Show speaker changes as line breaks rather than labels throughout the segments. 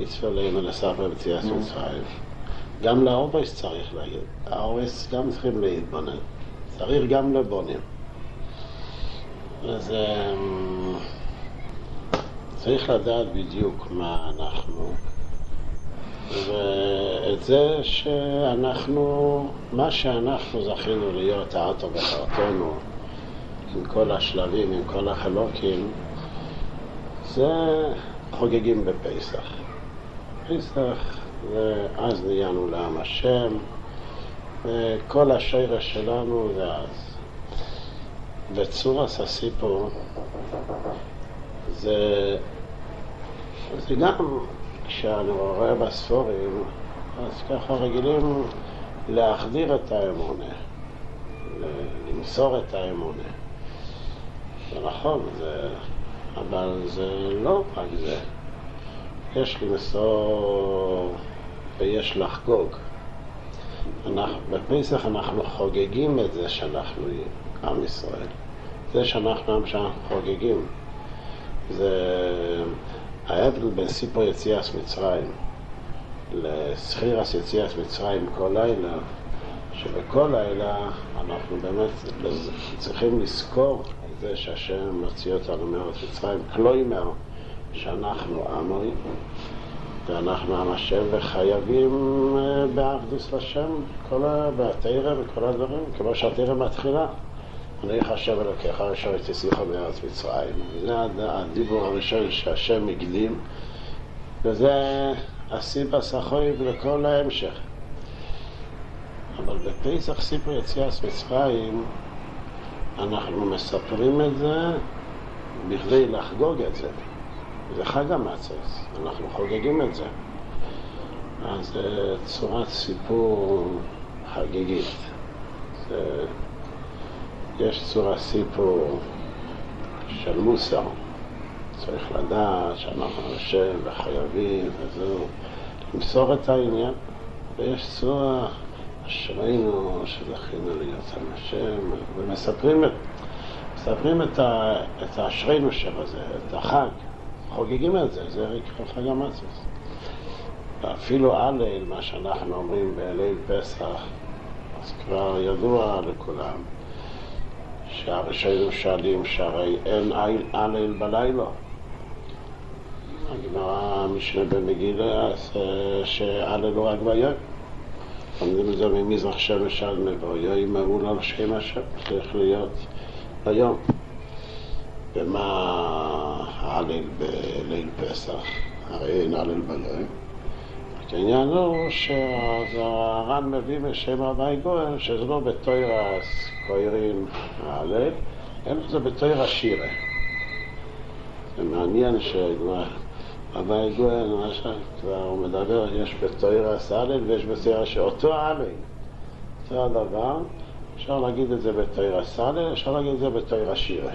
יצפלנו לספר בציאת מצרים. גם לאורבס צריך להגיד, האורבס גם צריכים להתבונן, צריך גם לבונים. אז צריך לדעת בדיוק מה אנחנו, ואת זה שאנחנו, מה שאנחנו זכינו להיות האטו וחרטנו, עם כל השלבים, עם כל החלוקים, זה חוגגים בפסח. פסח, ואז נהיינו לעם השם, וכל השרש שלנו זה אז. וצורת הסיפור, זה גם כשאני רואה בספורים, אז ככה רגילים להחדיר את האמונה, למסור את האמונה. זה נכון, אבל זה לא רק זה. יש למסור ויש לחגוג. בפסח אנחנו חוגגים את זה שאנחנו עם ישראל. זה שאנחנו עם שאנחנו חוגגים. זה ההבדל בין סיפור יציאת מצרים לסחירת יציאת מצרים כל לילה, שבכל לילה אנחנו באמת צריכים לזכור את זה שהשם מוציא אותנו מארץ מצרים, כלומר שאנחנו עמי ואנחנו עם השם וחייבים באחדות לשם בתורה וכל הדברים, כמו שהתורה מתחילה. אני חשב אלוקיך אשר תוציאך מארץ מצרים. זה הדיבור הראשון שהשם הגלים, וזה הסיבה סחויב לכל ההמשך. אבל בפסח סיפור יציאת מצרים אנחנו מספרים את זה בכדי לחגוג את זה. זה חג המצות, אנחנו חוגגים את זה. אז זה צורת סיפור חגיגית. יש צורת סיפור של מוסר. צריך לדעת שאנחנו השם וחייבים וזהו. למסור את העניין. ויש צורה אשרינו שזכינו להיות עם השם. ומספרים את האשרינו שבזה, את החג. חוגגים את זה, זה חג המצות. ואפילו הלל, מה שאנחנו אומרים בליל פסח, אז כבר ידוע לכולם, שהראשינו שואלים שהרי אין הלל בלילה. הגמרא משנה במגילה, שהלל הוא רק ביום. לומדים את זה ממזרח שמש עד מבוא, יאמרו לו שם השם, צריך להיות ביום. ומה הלל בליל פסח? הרי אין הלל ביום. העניין הוא שהר"ן מביא בשם רבי גואל שזה לא בתוירס קוירין הלל, אלא זה בתוירס שירה. זה מעניין שרבי גואל, מה שכבר הוא מדבר, יש בתוירס הלל ויש בתוירס שאותו הלל. זה הדבר, אפשר להגיד את זה בתוירס הלל, אפשר להגיד את זה בתוירס שירה.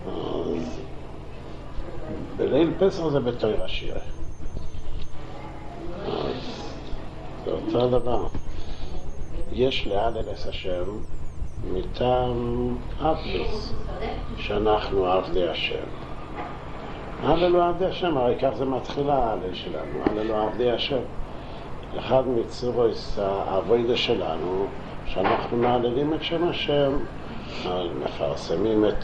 אז בליל פסח זה בתוירס שירה. זה אותו דבר. יש להלל את השם מטעם אבלס, שאנחנו עבדי השם. הלל הוא עבדי השם, הרי כך זה מתחיל ההלל שלנו, הלל הוא עבדי השם. אחד מצורות העבודה שלנו, שאנחנו מעללים את שם השם, מפרסמים את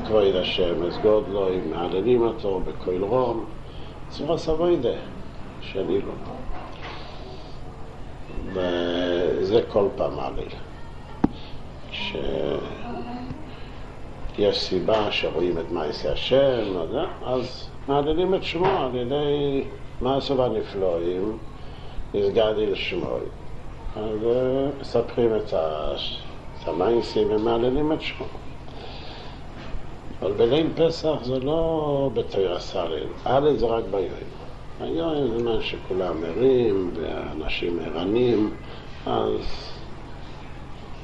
כבוד השם, את גודלו, מעללים אותו בכל רום, צורת העבודה של אילו. וזה כל פעם הלל. שיש סיבה שרואים את מעשה השם, אז מעללים את שמו על ידי מעשיו הנפלאים, נסגדי לשמו. אז מספרים את המעשים ומעללים את שמו. אבל בליל פסח זה לא בתוירס הלל, הלל זה רק ביום. היום זה מה שכולם ערים ואנשים ערנים, אז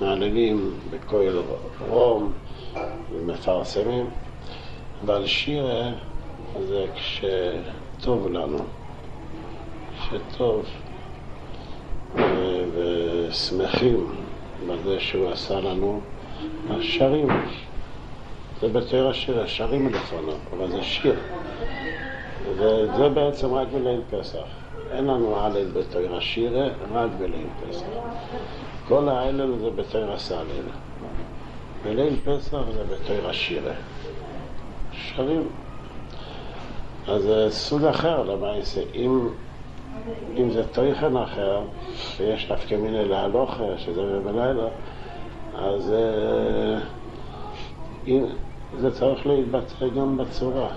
מעללים בכל רום ומפרסמים. אבל שירה זה כשטוב לנו, שטוב ושמחים בזה שהוא עשה לנו, השרים. זה בתוירס שירה, שרים לפניו, אבל זה שיר. וזה בעצם רק בליל פסח. אין לנו הלל בתורה שירה, רק בליל פסח. כל ההלל זה בתורה סלל. בליל פסח זה בתורה שירה. שרים. אז זה סוג אחר למעשה. אם זה תוכן אחר, ויש נפקא מינה להלוכה, שזה בלילה, אז זה צריך להתבטא גם בצורה.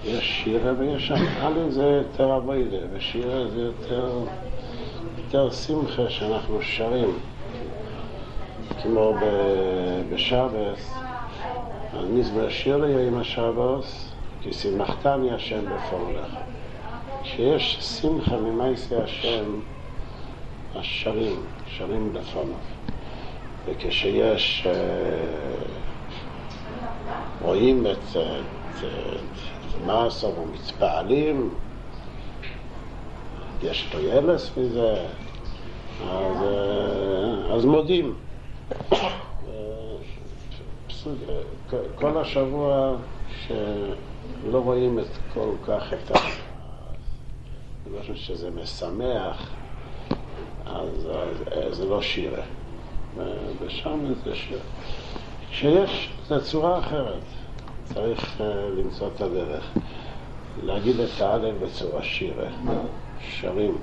יש שירה ויש שם. הלל זה יותר עבודה, ושירה זה יותר שמחה שאנחנו שרים. כמו בשבס, אז מזמר שיר ליום השבס, כי שמחתני השם בפועלך. כשיש שמחה ממעשה השם, שרים לפניו. וכשיש רואים את מעשיו ומתפעלים, יש תועלת מזה, אז מודים. כל השבוע שלא רואים את כל כך את שזה משמח, אז זה לא שירה. ושם זה שירה. כשיש, זה צורה אחרת. צריך למצוא את הדרך. להגיד את ההלל בצורה שירה. שרים.